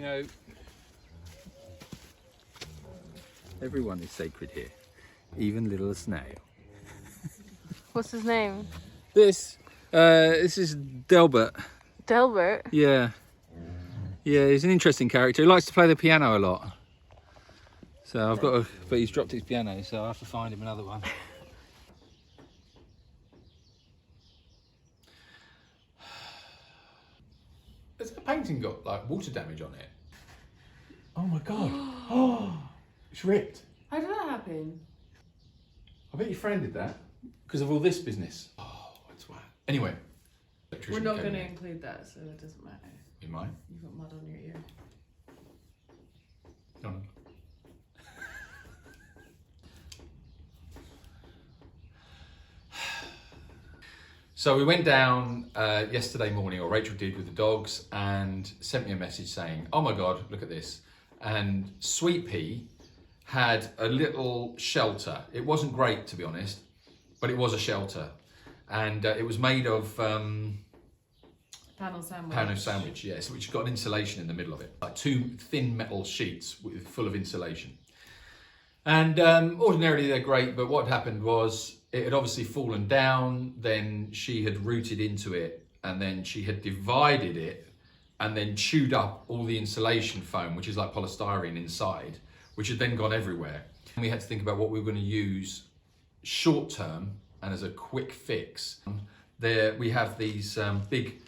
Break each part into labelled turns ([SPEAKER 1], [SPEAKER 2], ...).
[SPEAKER 1] You know, everyone is sacred here, even little snail.
[SPEAKER 2] What's his name?
[SPEAKER 1] This is Delbert.
[SPEAKER 2] Delbert?
[SPEAKER 1] Yeah. Yeah, he's an interesting character. He likes to play the piano a lot. So I've got to, but he's dropped his piano, so I have to find him another one. Has the painting got like water damage on it? Oh my god. Oh, it's ripped.
[SPEAKER 2] How did that happen?
[SPEAKER 1] I bet your friend did that because of all this business. Oh, it's whack. Anyway,
[SPEAKER 2] We're not going to include that, so it doesn't matter.
[SPEAKER 1] You might.
[SPEAKER 2] You've got mud on your ear.
[SPEAKER 1] No. So we went down yesterday morning, or Rachel did, with the dogs, and sent me a message saying, "Oh my God, look at this!" And Sweet Pea had a little shelter. It wasn't great, to be honest, but it was a shelter, and it was made of
[SPEAKER 2] Panel sandwich.
[SPEAKER 1] panel sandwich, yes, which got an insulation in the middle of it, like two thin metal sheets full of insulation. And ordinarily they're great, but what happened was it had obviously fallen down, then she had rooted into it, and then she had divided it and then chewed up all the insulation foam, which is like polystyrene inside, which had then gone everywhere. And we had to think about what we were going to use short term and as a quick fix. There we have these big,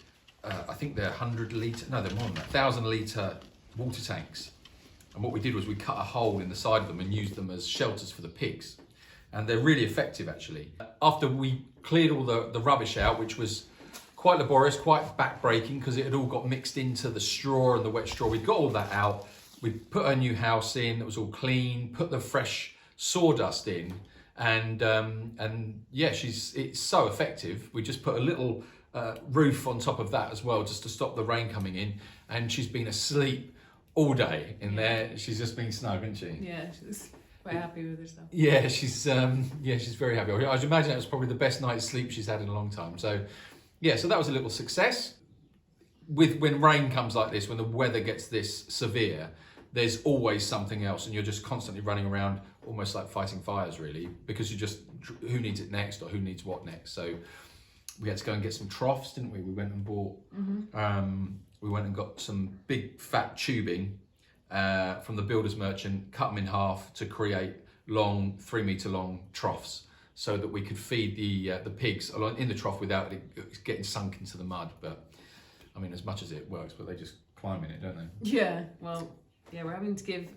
[SPEAKER 1] I think they're 100 litre, no, they're more than that, 1,000 litre water tanks. And what we did was we cut a hole in the side of them and used them as shelters for the pigs. And they're really effective, actually. After we cleared all the rubbish out, which was quite laborious, quite back-breaking, because it had all got mixed into the straw and the wet straw. We got all that out. We put her new house in, it was all clean, put the fresh sawdust in, and yeah, it's so effective. We just put a little roof on top of that as well, just to stop the rain coming in. And she's been asleep all day in there. She's just been snug, isn't she?
[SPEAKER 2] Yeah, she's quite happy with herself.
[SPEAKER 1] Yeah, she's very happy. I'd imagine that was probably the best night's sleep she's had in a long time. So yeah, so that was a little success. When rain comes like this, when the weather gets this severe, there's always something else, and you're just constantly running around, almost like fighting fires, really, because you just, who needs it next or who needs what next. So we had to go and get some troughs, didn't we? We went and bought, we went and got some big fat tubing from the builder's merchant, cut them in half to create long, 3 metre long troughs, so that we could feed the pigs in the trough without it getting sunk into the mud. But I mean, as much as it works, but they just climb in it, don't they?
[SPEAKER 2] Yeah, well, yeah, we're having to give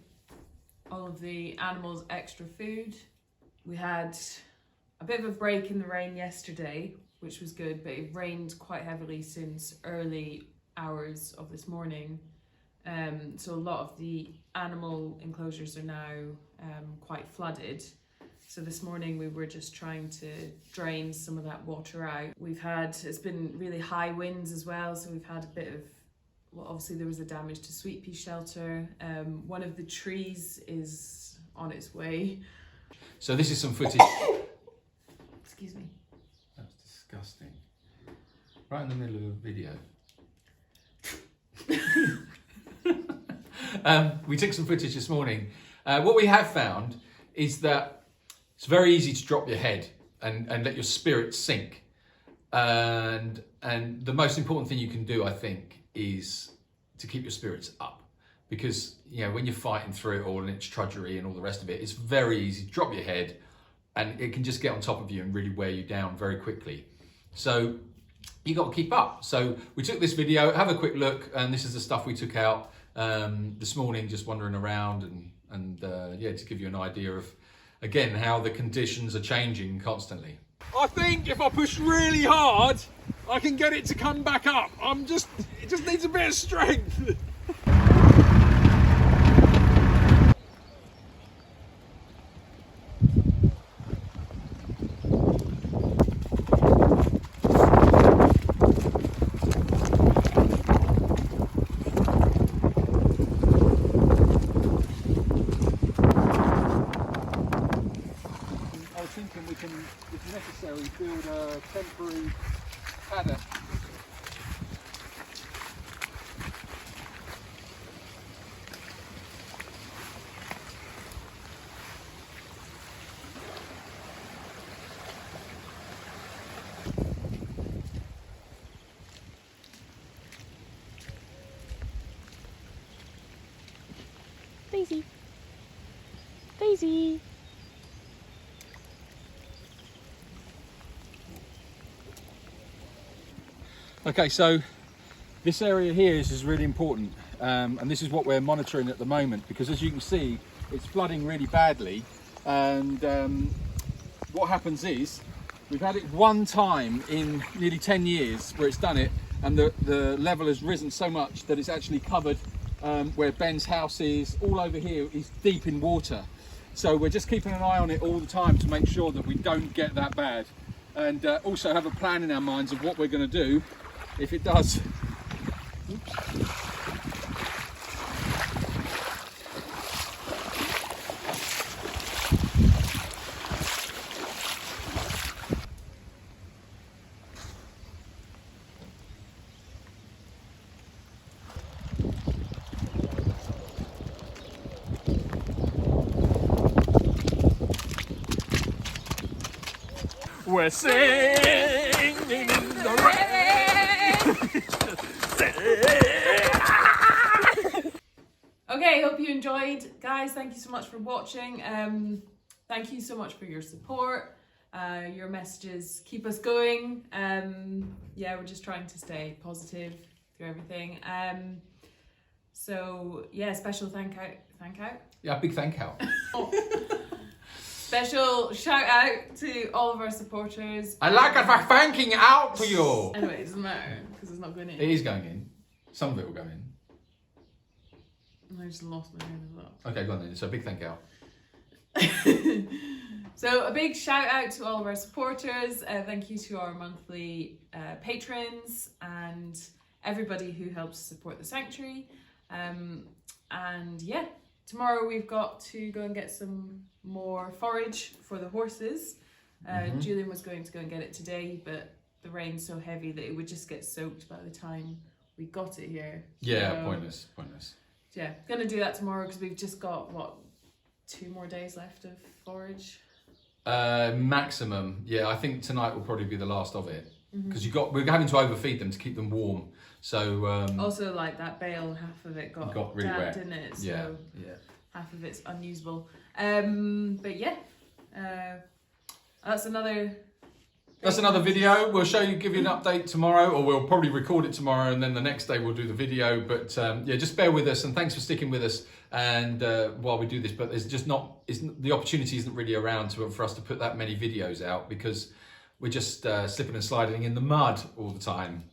[SPEAKER 2] all of the animals extra food. We had a bit of a break in the rain yesterday, which was good, but it rained quite heavily since early hours of this morning. So a lot of the animal enclosures are now quite flooded. So this morning we were just trying to drain some of that water out. It's been really high winds as well, so we've had a bit of, well, obviously there was a damage to Sweet Pea shelter. One of the trees is on its way.
[SPEAKER 1] So this is some footage.
[SPEAKER 2] Excuse me.
[SPEAKER 1] That's disgusting. Right in the middle of a video. We took some footage this morning. What we have found is that it's very easy to drop your head and let your spirit sink. And the most important thing you can do, I think, is to keep your spirits up. Because, you know, when you're fighting through it all and it's trudgery and all the rest of it, it's very easy to drop your head and it can just get on top of you and really wear you down very quickly. So you got to keep up. So we took this video, have a quick look, and this is the stuff we took out this morning, just wandering around and yeah, to give you an idea of, again, how the conditions are changing constantly.
[SPEAKER 3] I think if I push really hard, I can get it to come back up. It just needs a bit of strength.
[SPEAKER 1] Thinking we can, if necessary, build a temporary paddock.
[SPEAKER 4] Daisy. Daisy.
[SPEAKER 3] Okay, so this area here is really important, and this is what we're monitoring at the moment, because as you can see, it's flooding really badly. And what happens is, we've had it one time in nearly 10 years where it's done it, and the level has risen so much that it's actually covered where Ben's house is. All over here is deep in water. So we're just keeping an eye on it all the time to make sure that we don't get that bad, and also have a plan in our minds of what we're going to do if it does. Oops. We're singing in the rain.
[SPEAKER 2] Okay, hope you enjoyed. Guys, thank you so much for watching. Thank you so much for your support. Your messages keep us going. Yeah, we're just trying to stay positive through everything. So yeah, special thank out.
[SPEAKER 1] Yeah, big thank out.
[SPEAKER 2] Special shout out to all of our supporters.
[SPEAKER 1] I like it for thanking out to you.
[SPEAKER 2] Anyway, it doesn't matter because it's not going in.
[SPEAKER 1] It is going in. Some of it will go in.
[SPEAKER 2] I just lost my train of thought.
[SPEAKER 1] Okay, go on then. So big thank out.
[SPEAKER 2] So a big shout out to all of our supporters. Thank you to our monthly patrons and everybody who helps support the sanctuary. And yeah, tomorrow we've got to go and get some more forage for the horses. Julian was going to go and get it today, but the rain's so heavy that it would just get soaked by the time we got it here.
[SPEAKER 1] Yeah,
[SPEAKER 2] So,
[SPEAKER 1] pointless.
[SPEAKER 2] yeah, gonna do that tomorrow because we've just got, what, 2 more days left of forage?
[SPEAKER 1] Maximum. Yeah, I think tonight will probably be the last of it. Because we're having to overfeed them to keep them warm. So
[SPEAKER 2] Also, like that bale, half of it got
[SPEAKER 1] really
[SPEAKER 2] damp,
[SPEAKER 1] wet.
[SPEAKER 2] didn't it? So
[SPEAKER 1] yeah.
[SPEAKER 2] half of it's unusable. But yeah, that's another
[SPEAKER 1] video. We'll give you an update tomorrow, or we'll probably record it tomorrow, and then the next day we'll do the video. But yeah, just bear with us, and thanks for sticking with us. And while we do this, but there's just the opportunity isn't really around for us to put that many videos out because we're just slipping and sliding in the mud all the time.